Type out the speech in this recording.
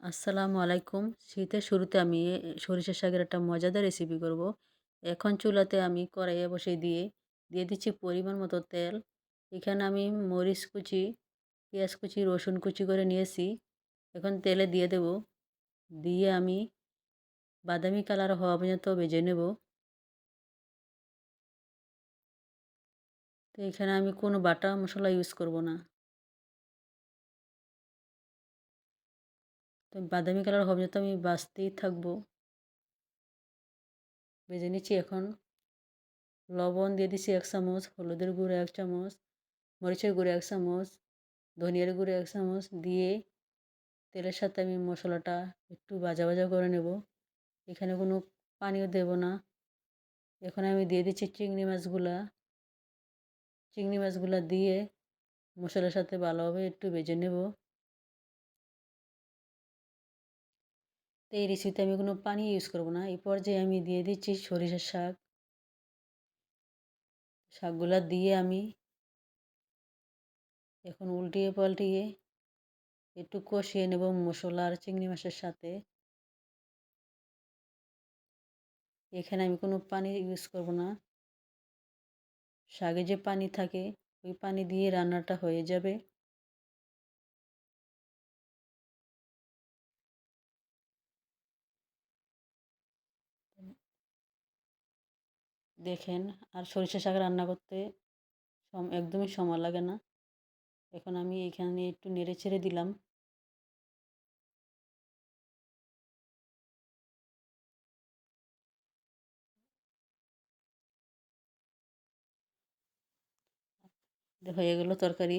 আসসালামু আলাইকুম। শীতের শুরুতে আমি সরিষার শাকের একটা মজাদার রেসিপি করব। এখন চুলাতে আমি কড়াইয়ে বসিয়ে দিয়ে দিচ্ছি পরিমাণ মতো তেল। এখানে আমি মরিচ কুচি, পেঁয়াজ কুচি, রসুন কুচি করে নিয়েছি। এখন তেলে দিয়ে দেব। দিয়ে আমি বাদামি কালার হওয়া পর্যন্ত ভেজে নেব। তো এখানে আমি কোনো বাটা মশলা ইউজ করব না। তো বাদামি কালার হওয়া পর্যন্ত আমি ভাজতেই থাকবো। ভেজে নিচ্ছি এখন। লবণ দিয়ে দিচ্ছি 1 চামচ, হলুদের গুঁড়ো 1 চামচ, মরিচের গুঁড়ো 1 চামচ, ধনিয়ার গুঁড়ো 1 চামচ দিয়ে তেলের সাথে আমি মশলাটা একটু ভাজা ভাজা করে নেব। এখানে কোনো পানিও দেব না। এখন আমি দিয়ে দিচ্ছি চিংড়ি মাছগুলা দিয়ে মশলার সাথে ভালোভাবে একটু ভেজে নেব। তো এই রেসিপিতে আমি কোনো পানি ইউজ করব না। এই পর্যায়ে আমি দিয়ে দিচ্ছি সরিষার শাক। শাকগুলা দিয়ে আমি এখন উল্টিয়ে পাল্টিয়ে একটু কষিয়ে নেব মশলা আর চিংড়ি মাছের সাথে। এখানে আমি কোনো পানি ইউজ করব না। শাকে যে পানি থাকে ওই পানি দিয়ে রান্নাটা হয়ে যাবে। দেখেন, আর সরিষা শাক রান্না করতে একদমই সময় লাগে না। এখন আমি এখানে একটু নেড়ে ছেড়ে দিলাম। হয়ে গেল তরকারি।